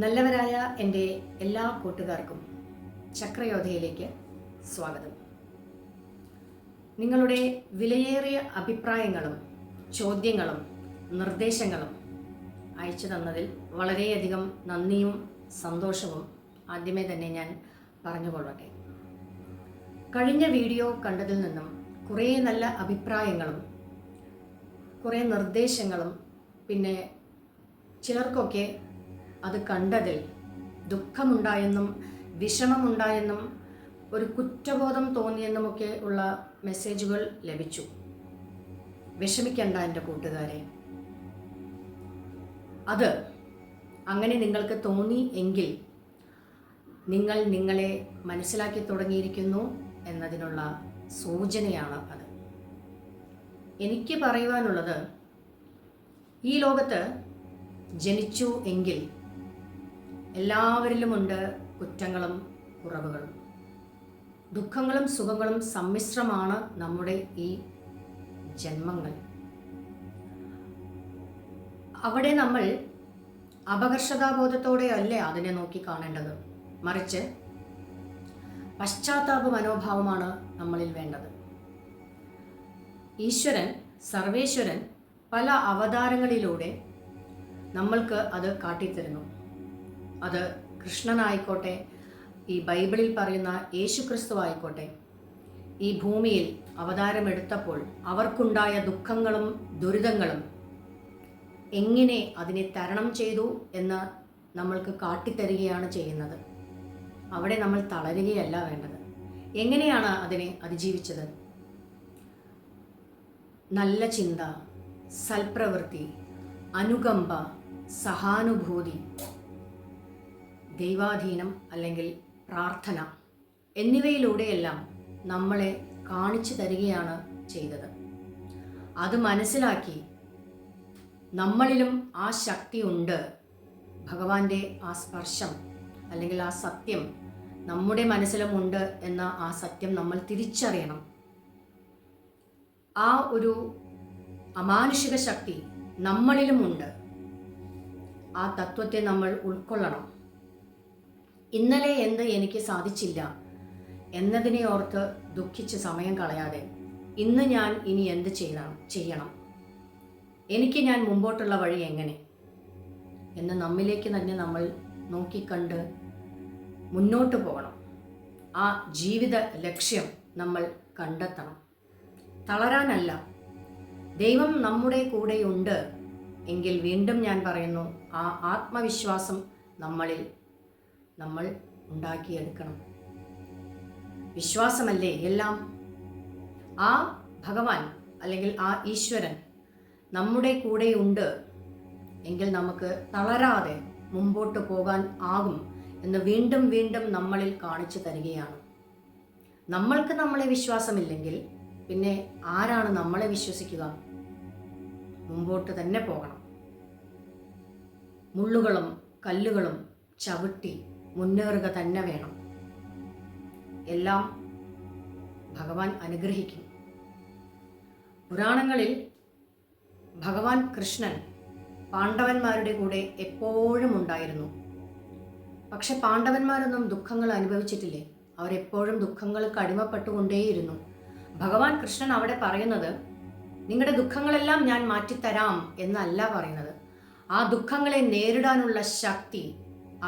നല്ലവരായ എൻ്റെ എല്ലാ കൂട്ടുകാർക്കും ചക്രയോധയിലേക്ക് സ്വാഗതം. നിങ്ങളുടെ വിലയേറിയ അഭിപ്രായങ്ങളും ചോദ്യങ്ങളും നിർദ്ദേശങ്ങളും അയച്ചു തന്നതിൽ വളരെയധികം നന്ദിയും സന്തോഷവും ആദ്യമേ തന്നെ ഞാൻ പറഞ്ഞുകൊള്ളട്ടെ. കഴിഞ്ഞ വീഡിയോ കണ്ടതിൽ നിന്നും കുറേ നല്ല അഭിപ്രായങ്ങളും കുറേ നിർദ്ദേശങ്ങളും പിന്നെ ചിലർക്കൊക്കെ അത് കണ്ടതിൽ ദുഃഖമുണ്ടായെന്നും വിഷമമുണ്ടായെന്നും ഒരു കുറ്റബോധം തോന്നിയെന്നുമൊക്കെ ഉള്ള മെസ്സേജുകൾ ലഭിച്ചു. വിഷമിക്കണ്ട എൻ്റെ കൂട്ടുകാരെ. അത് അങ്ങനെ നിങ്ങൾക്ക് തോന്നി എങ്കിൽ നിങ്ങൾ നിങ്ങളെ മനസ്സിലാക്കി തുടങ്ങിയിരിക്കുന്നു എന്നതിനുള്ള സൂചനയാണ് അത്. എനിക്ക് പറയുവാനുള്ളത്, ഈ ലോകത്ത് ജനിച്ചു എങ്കിൽ എല്ലാവരിലുമുണ്ട് കുറ്റങ്ങളും കുറവുകളും. ദുഃഖങ്ങളും സുഖങ്ങളും സമ്മിശ്രമാണ് നമ്മുടെ ഈ ജന്മങ്ങൾ. അവിടെ നമ്മൾ അപകർഷതാബോധത്തോടെ അല്ലേ അതിനെ നോക്കി കാണേണ്ടത്, മറിച്ച് പശ്ചാത്താപ മനോഭാവമാണ് നമ്മളിൽ വേണ്ടത്. ഈശ്വരൻ, സർവേശ്വരൻ പല അവതാരങ്ങളിലൂടെ നമ്മൾക്ക് അത് കാട്ടിത്തരുന്നു. അത് കൃഷ്ണനായിക്കോട്ടെ, ഈ ബൈബിളിൽ പറയുന്ന യേശുക്രിസ്തു ആയിക്കോട്ടെ, ഈ ഭൂമിയിൽ അവതാരമെടുത്തപ്പോൾ അവർക്കുണ്ടായ ദുഃഖങ്ങളും ദുരിതങ്ങളും എങ്ങനെ അതിനെ തരണം ചെയ്തു എന്ന് നമ്മൾക്ക് കാട്ടിത്തരികയാണ് ചെയ്യുന്നത്. അവിടെ നമ്മൾ തളരുകയല്ല വേണ്ടത്. എങ്ങനെയാണ് അതിനെ അതിജീവിച്ചത്? നല്ല ചിന്ത, സൽപ്രവൃത്തി, അനുകമ്പ, സഹാനുഭൂതി, ദൈവാധീനം അല്ലെങ്കിൽ പ്രാർത്ഥന എന്നിവയിലൂടെയെല്ലാം നമ്മളെ കാണിച്ചു തരികയാണ് ചെയ്തത്. അത് മനസ്സിലാക്കി നമ്മളിലും ആ ശക്തി ഉണ്ട്, ഭഗവാന്റെ ആ സ്പർശം അല്ലെങ്കിൽ ആ സത്യം നമ്മുടെ മനസ്സിലും ഉണ്ട് എന്ന ആ സത്യം നമ്മൾ തിരിച്ചറിയണം. ആ ഒരു അമാനുഷിക ശക്തി നമ്മളിലുമുണ്ട്. ആ തത്വത്തെ നമ്മൾ ഉൾക്കൊള്ളണം. ഇന്നലെ എന്ത് എനിക്ക് സാധിച്ചില്ല എന്നതിനെ ഓർത്ത് ദുഃഖിച്ച് സമയം കളയാതെ ഇന്ന് ഞാൻ ഇനി എന്ത് ചെയ്യണം, എനിക്ക് ഞാൻ മുമ്പോട്ടുള്ള വഴി എങ്ങനെ എന്ന് നമ്മിലേക്ക് തന്നെ നമ്മൾ നോക്കിക്കണ്ട് മുന്നോട്ട് പോകണം. ആ ജീവിത ലക്ഷ്യം നമ്മൾ കണ്ടെത്തണം. തളരാനല്ല. ദൈവം നമ്മുടെ കൂടെയുണ്ട് എങ്കിൽ വീണ്ടും ഞാൻ പറയുന്നു, ആ ആത്മവിശ്വാസം നമ്മൾ ഉണ്ടാക്കിയെടുക്കണം. വിശ്വാസമല്ലേ എല്ലാം. ആ ഭഗവാൻ അല്ലെങ്കിൽ ആ ഈശ്വരൻ നമ്മുടെ കൂടെയുണ്ട് എങ്കിൽ നമുക്ക് തളരാതെ മുമ്പോട്ട് പോകാൻ ആകും എന്ന് വീണ്ടും വീണ്ടും നമ്മളിൽ കാണിച്ചു തരികയാണ്. നമ്മൾക്ക് നമ്മളെ വിശ്വാസമില്ലെങ്കിൽ പിന്നെ ആരാണ് നമ്മളെ വിശ്വസിക്കുക? മുമ്പോട്ട് തന്നെ പോകണം. മുള്ളുകളും കല്ലുകളും ചവിട്ടി മുന്നേറുക തന്നെ വേണം. എല്ലാം ഭഗവാൻ അനുഗ്രഹിക്കും. പുരാണങ്ങളിൽ ഭഗവാൻ കൃഷ്ണൻ പാണ്ഡവന്മാരുടെ കൂടെ എപ്പോഴും ഉണ്ടായിരുന്നു. പക്ഷെ പാണ്ഡവന്മാരൊന്നും ദുഃഖങ്ങൾ അനുഭവിച്ചിട്ടില്ലേ? അവരെപ്പോഴും ദുഃഖങ്ങൾക്ക് അടിമപ്പെട്ടുകൊണ്ടേയിരുന്നു. ഭഗവാൻ കൃഷ്ണൻ അവിടെ പറയുന്നത്, നിങ്ങളുടെ ദുഃഖങ്ങളെല്ലാം ഞാൻ മാറ്റിത്തരാം എന്നല്ല പറയുന്നത്. ആ ദുഃഖങ്ങളെ നേരിടാനുള്ള ശക്തി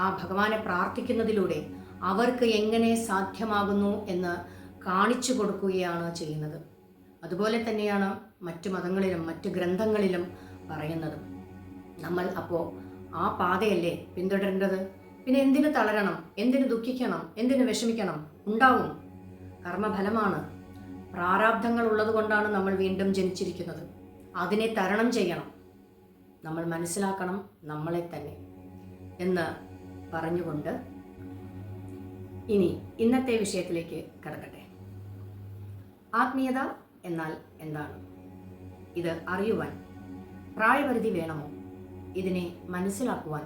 ആ ഭഗവാനെ പ്രാർത്ഥിക്കുന്നതിലൂടെ അവർക്ക് എങ്ങനെ സാധ്യമാകുന്നു എന്ന് കാണിച്ചു കൊടുക്കുകയാണ് ചെയ്യുന്നത്. അതുപോലെ തന്നെയാണ് മറ്റു മതങ്ങളിലും മറ്റു ഗ്രന്ഥങ്ങളിലും പറയുന്നത്. നമ്മൾ അപ്പോൾ ആ പാതയല്ലേ പിന്തുടരേണ്ടത്? പിന്നെ എന്തിനു തളരണം, എന്തിനു ദുഃഖിക്കണം, എന്തിനു വിഷമിക്കണം? ഉണ്ടാവും. കർമ്മഫലമാണ്. പ്രാരാബ്ധങ്ങൾ ഉള്ളത് കൊണ്ടാണ് നമ്മൾ വീണ്ടും ജനിച്ചിരിക്കുന്നത്. അതിനെ തരണം ചെയ്യണം. നമ്മൾ മനസ്സിലാക്കണം നമ്മളെ തന്നെ എന്ന് പറഞ്ഞുകൊണ്ട് ഇനി ഇന്നത്തെ വിഷയത്തിലേക്ക് കടക്കട്ടെ. ആത്മീയത എന്നാൽ എന്താണ്? ഇത് അറിയുവാൻ പ്രായപരിധി വേണമോ? ഇതിനെ മനസ്സിലാക്കുവാൻ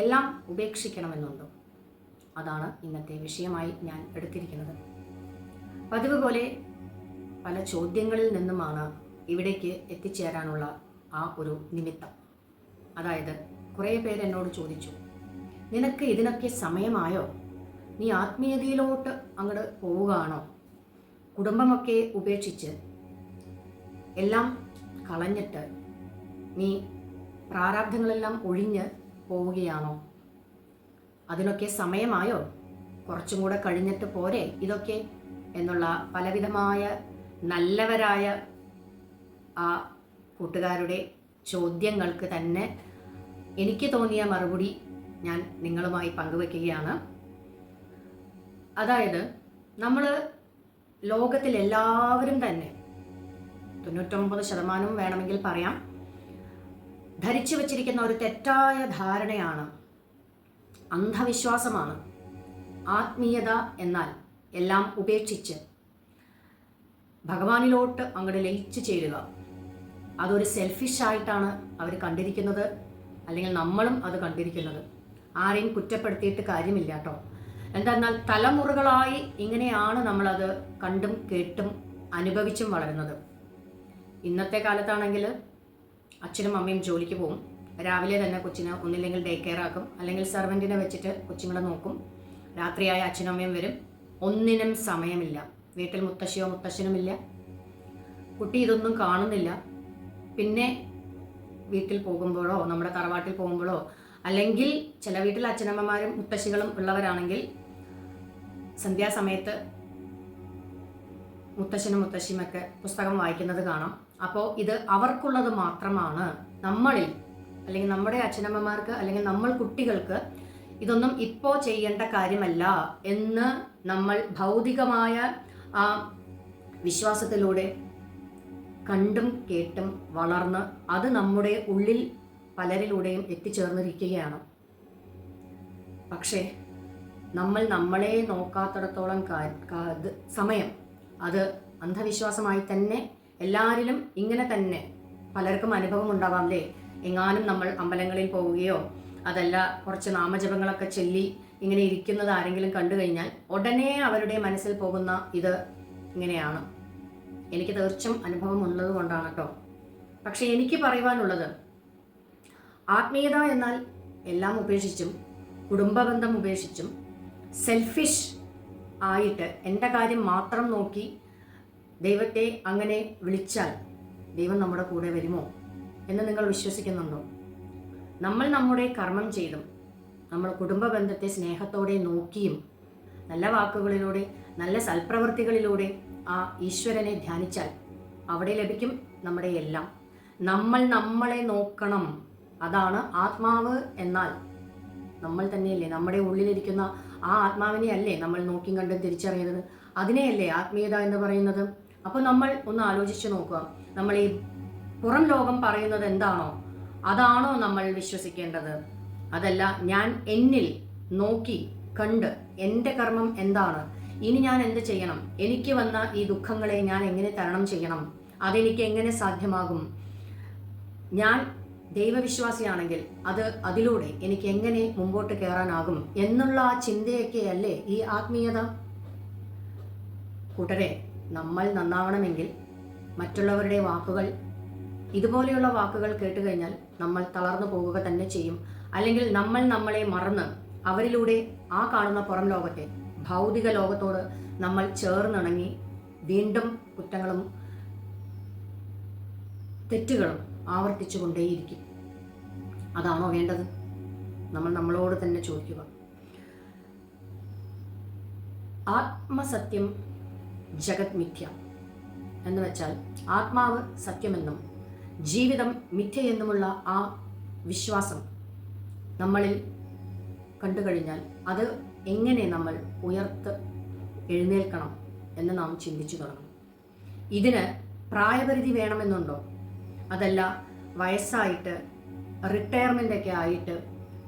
എല്ലാം ഉപേക്ഷിക്കണമെന്നുണ്ടോ? അതാണ് ഇന്നത്തെ വിഷയമായി ഞാൻ എടുത്തിരിക്കുന്നത്. പതിവ് പോലെ പല ചോദ്യങ്ങളിൽ നിന്നുമാണ് ഇവിടേക്ക് എത്തിച്ചേരാനുള്ള ആ ഒരു നിമിത്തം. അതായത് കുറേ പേര് എന്നോട് ചോദിച്ചു, നിനക്ക് ഇതിനൊക്കെ സമയമായോ? നീ ആത്മീയതയിലോട്ട് അങ്ങോട്ട് പോവുകയാണോ? കുടുംബമൊക്കെ ഉപേക്ഷിച്ച് എല്ലാം കളഞ്ഞിട്ട് നീ പ്രാരാബ്ധങ്ങളെല്ലാം ഒഴിഞ്ഞ് പോവുകയാണോ? അതിനൊക്കെ സമയമായോ? കുറച്ചും കൂടെ കഴിഞ്ഞിട്ട് പോരെ ഇതൊക്കെ എന്നുള്ള പലവിധമായ നല്ലവരായ ആ കൂട്ടുകാരുടെ ചോദ്യങ്ങൾക്ക് തന്നെ എനിക്ക് തോന്നിയ മറുപടി ഞാൻ നിങ്ങളുമായി പങ്കുവെക്കുകയാണ്. അതായത് നമ്മൾ ലോകത്തിലെല്ലാവരും തന്നെ 99% വേണമെങ്കിൽ പറയാം ധരിച്ചു വച്ചിരിക്കുന്ന ഒരു തെറ്റായ ധാരണയാണ്, അന്ധവിശ്വാസമാണ്. ആത്മീയത എന്നാൽ എല്ലാം ഉപേക്ഷിച്ച് ഭഗവാനിലോട്ട് അങ്ങോട്ട് ലയിച്ചു ചേരുക. അതൊരു സെൽഫിഷായിട്ടാണ് അവർ കണ്ടിരിക്കുന്നത്, അല്ലെങ്കിൽ നമ്മളും അത് കണ്ടിരിക്കുന്നത്. ആരെയും കുറ്റപ്പെടുത്തിയിട്ട് കാര്യമില്ല കേട്ടോ. എന്തെന്നാൽ തലമുറകളായി ഇങ്ങനെയാണ് നമ്മളത് കണ്ടും കേട്ടും അനുഭവിച്ചും വളരുന്നത്. ഇന്നത്തെ കാലത്താണെങ്കിൽ അച്ഛനും അമ്മയും ജോലിക്ക് പോകും. രാവിലെ തന്നെ കൊച്ചിനെ ഒന്നില്ലെങ്കിൽ ഡേ കെയർ ആക്കും, അല്ലെങ്കിൽ സെർവൻറ്റിനെ വെച്ചിട്ട് കൊച്ചുങ്ങളെ നോക്കും. രാത്രിയായ അച്ഛനും അമ്മയും വരും. ഒന്നിനും സമയമില്ല. വീട്ടിൽ മുത്തശ്ശിയോ മുത്തശ്ശനുമില്ല. കുട്ടി ഇതൊന്നും കാണുന്നില്ല. പിന്നെ വീട്ടിൽ പോകുമ്പോഴോ നമ്മുടെ തറവാട്ടിൽ പോകുമ്പോഴോ, അല്ലെങ്കിൽ ചില വീട്ടിൽ അച്ഛനമ്മമാരും മുത്തശ്ശികളും ഉള്ളവരാണെങ്കിൽ സന്ധ്യാസമയത്ത് മുത്തശ്ശനും മുത്തശ്ശിയുമൊക്കെ പുസ്തകം വായിക്കുന്നത് കാണാം. അപ്പോൾ ഇത് അവർക്കുള്ളത് മാത്രമാണ്. നമ്മളിൽ അല്ലെങ്കിൽ നമ്മുടെ അച്ഛനമ്മമാർക്ക് അല്ലെങ്കിൽ നമ്മൾ കുട്ടികൾക്ക് ഇതൊന്നും ഇപ്പോൾ ചെയ്യേണ്ട കാര്യമല്ല എന്ന് നമ്മൾ ഭൗതികമായ ആ വിശ്വാസത്തിലൂടെ കണ്ടും കേട്ടും വളർന്ന് അത് നമ്മുടെ ഉള്ളിൽ പലരിലൂടെയും എത്തിച്ചേർന്നിരിക്കുകയാണ്. പക്ഷേ നമ്മൾ നമ്മളെ നോക്കാത്തിടത്തോളം സമയം അത് അന്ധവിശ്വാസമായി തന്നെ എല്ലാവരിലും ഇങ്ങനെ തന്നെ പലർക്കും അനുഭവം ഉണ്ടാവാം അല്ലേ? എങ്ങാനും നമ്മൾ അമ്പലങ്ങളിൽ പോവുകയോ അതല്ല കുറച്ച് നാമജപങ്ങളൊക്കെ ചൊല്ലി ഇങ്ങനെ ഇരിക്കുന്നത് ആരെങ്കിലും കണ്ടു കഴിഞ്ഞാൽ ഉടനെ അവരുടെ മനസ്സിൽ പോകുന്ന ഇത് ഇങ്ങനെയാണ്. എനിക്ക് തീർച്ചയായും അനുഭവം ഉള്ളത് കൊണ്ടാണ് കേട്ടോ. പക്ഷെ എനിക്ക് പറയുവാനുള്ളത്, ആത്മീയത എന്നാൽ എല്ലാം ഉപേക്ഷിച്ചും കുടുംബബന്ധം ഉപേക്ഷിച്ചും സെൽഫിഷ് ആയിട്ട് എൻ്റെ കാര്യം മാത്രം നോക്കി ദൈവത്തെ അങ്ങനെ വിളിച്ചാൽ ദൈവം നമ്മുടെ കൂടെ വരുമോ എന്ന് നിങ്ങൾ വിശ്വസിക്കുന്നുണ്ടോ? നമ്മൾ നമ്മുടെ കർമ്മം ചെയ്തും നമ്മൾ കുടുംബ ബന്ധത്തെ സ്നേഹത്തോടെ നോക്കിയും നല്ല വാക്കുകളിലൂടെ നല്ല സൽപ്രവൃത്തികളിലൂടെ ആ ഈശ്വരനെ ധ്യാനിച്ചാൽ അവിടെ ലഭിക്കും നമ്മുടെ എല്ലാം. നമ്മൾ നമ്മളെ നോക്കണം. അതാണ് ആത്മാവ് എന്നാൽ. നമ്മൾ തന്നെയല്ലേ, നമ്മുടെ ഉള്ളിലിരിക്കുന്ന ആ ആത്മാവിനെ അല്ലേ നമ്മൾ നോക്കി കണ്ടും തിരിച്ചറിയുന്നത്. അതിനെയല്ലേ ആത്മീയത എന്ന് പറയുന്നത്. അപ്പോൾ നമ്മൾ ഒന്ന് ആലോചിച്ച് നോക്കുക. നമ്മൾ ഈ പുറം ലോകം പറയുന്നത് എന്താണോ അതാണോ നമ്മൾ വിശ്വസിക്കേണ്ടത്? അതല്ല, ഞാൻ എന്നിൽ നോക്കി കണ്ട് എൻ്റെ കർമ്മം എന്താണ്, ഇനി ഞാൻ എന്ത് ചെയ്യണം, എനിക്ക് വന്ന ഈ ദുഃഖങ്ങളെ ഞാൻ എങ്ങനെ തരണം ചെയ്യണം, അതെനിക്ക് എങ്ങനെ സാധ്യമാകും, ഞാൻ ദൈവവിശ്വാസിയാണെങ്കിൽ അതിലൂടെ എനിക്ക് എങ്ങനെ മുമ്പോട്ട് കയറാനാകും എന്നുള്ള ആ ചിന്തയൊക്കെ അല്ലേ ഈ ആത്മീയത. കൂട്ടരെ, നമ്മൾ നന്നാവണമെങ്കിൽ മറ്റുള്ളവരുടെ വാക്കുകൾ, ഇതുപോലെയുള്ള വാക്കുകൾ കേട്ടുകഴിഞ്ഞാൽ നമ്മൾ തളർന്നു പോവുക തന്നെ ചെയ്യും. അല്ലെങ്കിൽ നമ്മൾ നമ്മളെ മറന്ന് അവരിലൂടെ ആ കാണുന്ന പുറം ലോകത്തെ ഭൗതിക ലോകത്തോട് നമ്മൾ ചേർന്നിണങ്ങി വീണ്ടും കുറ്റങ്ങളും തെറ്റുകളും ആവർത്തിച്ചു കൊണ്ടേയിരിക്കും. അതാണോ വേണ്ടത്? നമ്മൾ നമ്മളോട് തന്നെ ചോദിക്കുക. ആത്മസത്യം ജഗത് മിഥ്യ എന്ന് വെച്ചാൽ ആത്മാവ് സത്യമെന്നും ജീവിതം മിഥ്യയെന്നുമുള്ള ആ വിശ്വാസം നമ്മളിൽ കണ്ടുകഴിഞ്ഞാൽ അത് എങ്ങനെ നമ്മൾ എഴുന്നേൽക്കണം എന്ന് നാം ചിന്തിച്ചു തുടങ്ങും. ഇതിന് പ്രായപരിധി വേണമെന്നുണ്ടോ? അതല്ല, വയസ്സായിട്ട് റിട്ടയർമെൻ്റ് ഒക്കെ ആയിട്ട്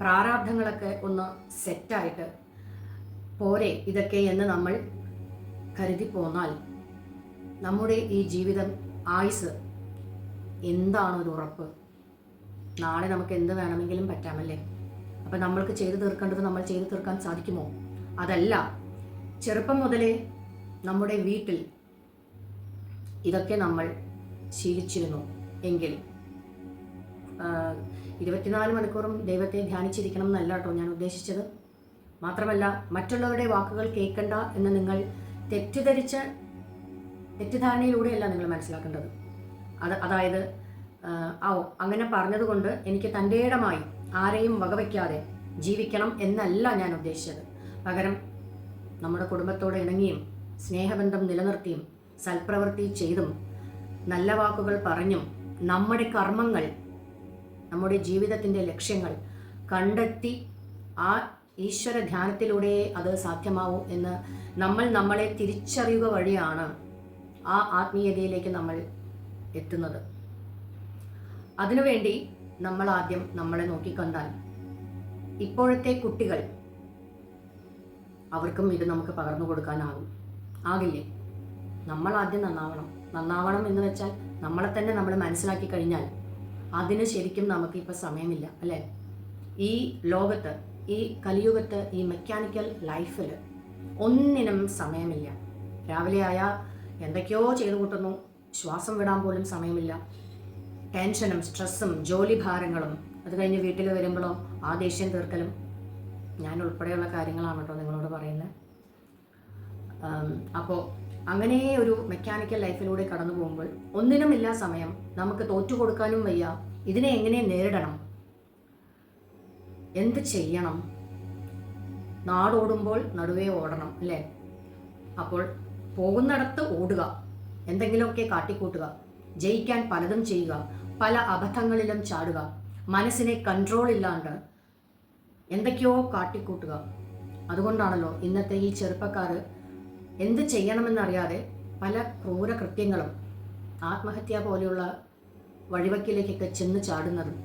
പ്രാരാബ്ധങ്ങളൊക്കെ ഒന്ന് സെറ്റായിട്ട് പോരെ ഇതൊക്കെ എന്ന് നമ്മൾ കരുതി പോന്നാൽ നമ്മുടെ ഈ ജീവിതം ആയുസ് എന്താണ് ഒരു ഉറപ്പ്? നാളെ നമുക്ക് എന്ത് വേണമെങ്കിലും പറ്റാമല്ലേ? അപ്പം നമ്മൾക്ക് ചെയ്തു തീർക്കേണ്ടത് നമ്മൾ ചെയ്തു തീർക്കാൻ സാധിക്കുമോ? അതല്ല, ചെറുപ്പം മുതലേ നമ്മുടെ വീട്ടിൽ ഇതൊക്കെ നമ്മൾ ശീലിച്ചിരുന്നു എങ്കിൽ 24 മണിക്കൂറും ദൈവത്തെ ധ്യാനിച്ചിരിക്കണം എന്നല്ല കേട്ടോ ഞാൻ ഉദ്ദേശിച്ചത്. മാത്രമല്ല മറ്റുള്ളവരുടെ വാക്കുകൾ കേൾക്കണ്ട എന്ന് നിങ്ങൾ തെറ്റിദ്ധാരണയിലൂടെയല്ല നിങ്ങൾ മനസ്സിലാക്കേണ്ടത്. അതായത് അങ്ങനെ പറഞ്ഞതുകൊണ്ട് എനിക്ക് തൻ്റെ ഇടമായി ആരെയും വകവയ്ക്കാതെ ജീവിക്കണം എന്നല്ല ഞാൻ ഉദ്ദേശിച്ചത്. പകരം നമ്മുടെ കുടുംബത്തോട് ഇണങ്ങിയും സ്നേഹബന്ധം നിലനിർത്തിയും സൽപ്രവൃത്തി ചെയ്തും നല്ല വാക്കുകൾ പറഞ്ഞും നമ്മുടെ കർമ്മങ്ങൾ, നമ്മുടെ ജീവിതത്തിൻ്റെ ലക്ഷ്യങ്ങൾ കണ്ടെത്തി ആ ഈശ്വര ധ്യാനത്തിലൂടെ അത് സാധ്യമാവൂ എന്ന് നമ്മളെ തിരിച്ചറിയുക വഴിയാണ് ആ ആത്മീയതയിലേക്ക് നമ്മൾ എത്തുന്നത്. അതിനുവേണ്ടി നമ്മൾ ആദ്യം നമ്മളെ നോക്കിക്കണ്ടാൽ ഇപ്പോഴത്തെ കുട്ടികൾ, അവർക്കും ഇത് നമുക്ക് പകർന്നു ആകില്ലേ? നമ്മൾ ആദ്യം നന്നാവണം എന്ന് വെച്ചാൽ നമ്മളെ തന്നെ നമ്മൾ മനസ്സിലാക്കി കഴിഞ്ഞാൽ അതിന് ശരിക്കും നമുക്കിപ്പോൾ സമയമില്ല അല്ലേ? ഈ ലോകത്ത്, ഈ കലിയുഗത്ത്, ഈ മെക്കാനിക്കൽ ലൈഫിൽ ഒന്നിനും സമയമില്ല. രാവിലെ ആയാൽ എന്തൊക്കെയോ ചെയ്തു കൂട്ടുന്നു, ശ്വാസം വിടാൻ പോലും സമയമില്ല. ടെൻഷനും സ്ട്രെസ്സും ജോലി ഭാരങ്ങളും, അത് കഴിഞ്ഞ് വീട്ടിൽ വരുമ്പോഴോ ആ ദേഷ്യം തീർക്കലും, ഞാൻ ഉൾപ്പെടെയുള്ള കാര്യങ്ങളാണ് കേട്ടോ നിങ്ങളോട് പറയുന്നത്. അപ്പോൾ അങ്ങനെ ഒരു മെക്കാനിക്കൽ ലൈഫിലൂടെ കടന്നു പോകുമ്പോൾ ഒന്നിനുമില്ല സമയം. നമുക്ക് തോറ്റു കൊടുക്കാനും വയ്യ. ഇതിനെ എങ്ങനെ നേരിടണം, എന്ത് ചെയ്യണം? നാടോടുമ്പോൾ നടുവേ ഓടണം അല്ലേ? അപ്പോൾ പോകുന്നിടത്ത് ഓടുക, എന്തെങ്കിലുമൊക്കെ കാട്ടിക്കൂട്ടുക, ജയിക്കാൻ പലതും ചെയ്യുക, പല അബദ്ധങ്ങളിലും ചാടുക, മനസ്സിനെ കൺട്രോൾ ഇല്ലാണ്ട് എന്തൊക്കെയോ കാട്ടിക്കൂട്ടുക. അതുകൊണ്ടാണല്ലോ ഇന്നത്തെ ഈ ചെറുപ്പക്കാർ എന്ത് ചെയ്യണമെന്നറിയാതെ പല ക്രൂരകൃത്യങ്ങളും ആത്മഹത്യ പോലെയുള്ള വഴിവക്കിലേക്കൊക്കെ ചെന്ന് ചാടുന്നതും.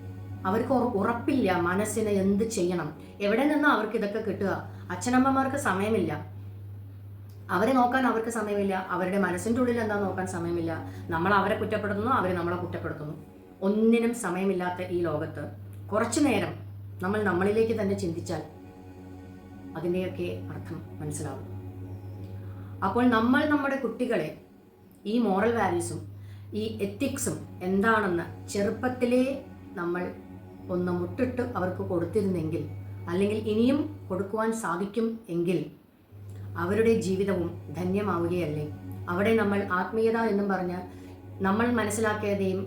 അവർക്ക് ഉറപ്പില്ല മനസ്സിന് എന്ത് ചെയ്യണം, എവിടെ നിന്നാണ് അവർക്ക് ഇതൊക്കെ കിട്ടുക. അച്ഛനമ്മമാർക്ക് സമയമില്ല, അവരെ നോക്കാൻ അവർക്ക് സമയമില്ല, അവരുടെ മനസ്സിൻ്റെ ഉള്ളിൽ എന്താ നോക്കാൻ സമയമില്ല. നമ്മൾ അവരെ കുറ്റപ്പെടുത്തുന്നു, അവർ നമ്മളെ കുറ്റപ്പെടുത്തുന്നു. ഒന്നിനും സമയമില്ലാത്ത ഈ ലോകത്ത് കുറച്ചു നേരം നമ്മൾ നമ്മളിലേക്ക് തന്നെ ചിന്തിച്ചാൽ അതിൻ്റെയൊക്കെ അർത്ഥം മനസ്സിലാവും. അപ്പോൾ നമ്മൾ നമ്മുടെ കുട്ടികളെ ഈ മോറൽ വാല്യൂസും ഈ എത്തിക്സും എന്താണെന്ന് ചെറുപ്പത്തിലേ നമ്മൾ ഒന്ന് മുട്ടിട്ട് അവർക്ക് കൊടുത്തിരുന്നെങ്കിൽ, അല്ലെങ്കിൽ ഇനിയും കൊടുക്കുവാൻ സാധിക്കും എങ്കിൽ അവരുടെ ജീവിതവും ധന്യമാവുകയല്ലേ? അവിടെ നമ്മൾ ആത്മീയത എന്നും പറഞ്ഞ് നമ്മൾ മനസ്സിലാക്കിയതെയും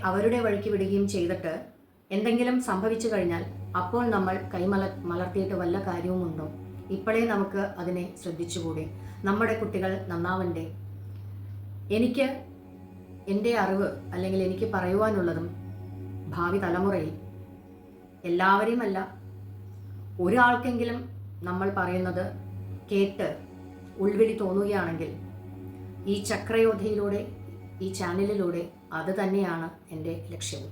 അവരുടെ വഴിക്ക് വിടുകയും ചെയ്തിട്ട് എന്തെങ്കിലും സംഭവിച്ചു കഴിഞ്ഞാൽ അപ്പോൾ നമ്മൾ മലർത്തിയിട്ട് വല്ല കാര്യവുമുണ്ടോ? ഇപ്പോഴേ നമുക്ക് അതിനെ ശ്രദ്ധിച്ചുകൂടെ? നമ്മുടെ കുട്ടികൾ നന്നാവണ്ടേ? എനിക്ക് എൻ്റെ അറിവ് അല്ലെങ്കിൽ എനിക്ക് പറയുവാനുള്ളതും ഭാവി തലമുറയിൽ എല്ലാവരെയും അല്ല, ഒരാൾക്കെങ്കിലും നമ്മൾ പറയുന്നത് കേട്ട് ഉൾവിളി തോന്നുകയാണെങ്കിൽ ഈ ചക്രയോധയിലൂടെ, ഈ ചാനലിലൂടെ അത് തന്നെയാണ് എൻ്റെ ലക്ഷ്യവും.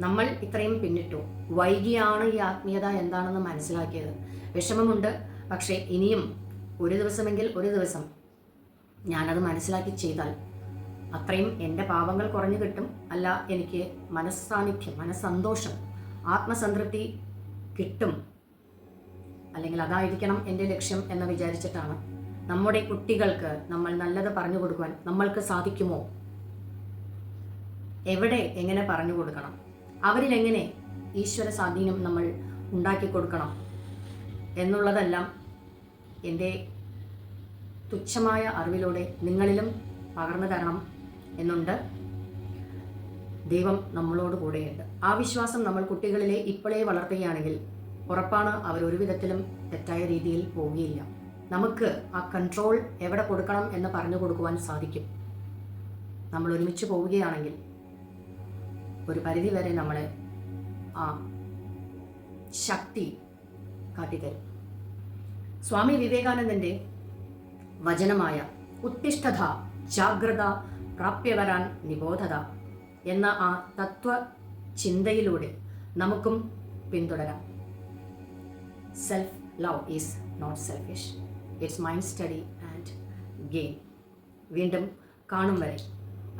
നമ്മൾ ഇത്രയും പിന്നിട്ടു, വൈകിയാണ് ഈ ആത്മീയത എന്താണെന്ന് മനസ്സിലാക്കിയത്. വിഷമമുണ്ട്, പക്ഷേ ഇനിയും ഒരു ദിവസമെങ്കിൽ ഒരു ദിവസം ഞാനത് മനസ്സിലാക്കി ചെയ്താൽ അത്രയും എൻ്റെ പാപങ്ങൾ കുറഞ്ഞു കിട്ടും. അല്ല, എനിക്ക് മനസ്സാന്നിധ്യം, മനസ്സന്തോഷം, ആത്മസംതൃപ്തി കിട്ടും. അല്ലെങ്കിൽ അതായിരിക്കണം എൻ്റെ ലക്ഷ്യം എന്ന് വിചാരിച്ചിട്ടാണ്. നമ്മുടെ കുട്ടികൾക്ക് നമ്മൾ നല്ലത് പറഞ്ഞു കൊടുക്കുവാൻ നമ്മൾക്ക് സാധിക്കുമോ? എവിടെ, എങ്ങനെ പറഞ്ഞു കൊടുക്കണം? അവരിലെങ്ങനെ ഈശ്വര സ്വാധീനം നമ്മൾ ഉണ്ടാക്കി കൊടുക്കണം എന്നുള്ളതെല്ലാം എൻ്റെ തുച്ഛമായ അറിവിലൂടെ നിങ്ങളിലും പകർന്നു തരണം എന്നുണ്ട്. ദൈവം നമ്മളോട് കൂടെയുണ്ട്. ആ വിശ്വാസം നമ്മൾ കുട്ടികളിലെ ഇപ്പോഴേ വളർത്തുകയാണെങ്കിൽ ഉറപ്പാണ് അവരൊരു വിധത്തിലും തെറ്റായ രീതിയിൽ പോവുകയില്ല. നമുക്ക് ആ കൺട്രോൾ എവിടെ കൊടുക്കണം എന്ന് പറഞ്ഞു കൊടുക്കുവാൻ സാധിക്കും. നമ്മൾ ഒരുമിച്ച് പോവുകയാണെങ്കിൽ ഒരു പരിധി വരെ നമ്മളെ ആ ശക്തി കാട്ടിത്തരും. സ്വാമി വിവേകാനന്ദൻ്റെ വചനമായ ഉത്തിഷ്ഠത ജാഗ്രത പ്രാപ്യവരാൻ നിബോധത എന്ന ആ തത്വ ചിന്തയിലൂടെ നമുക്കും പിന്തുടരാം. Self love is not selfish, it's mind study and game. വീണ്ടും കാണും വരെ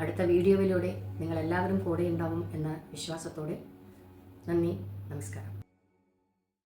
അടുത്ത വീഡിയോയിലൂടെ നിങ്ങളെല്ലാവരും കൂടെ ഉണ്ടാവും എന്ന വിശ്വാസത്തോടെ നന്ദി, നമസ്കാരം.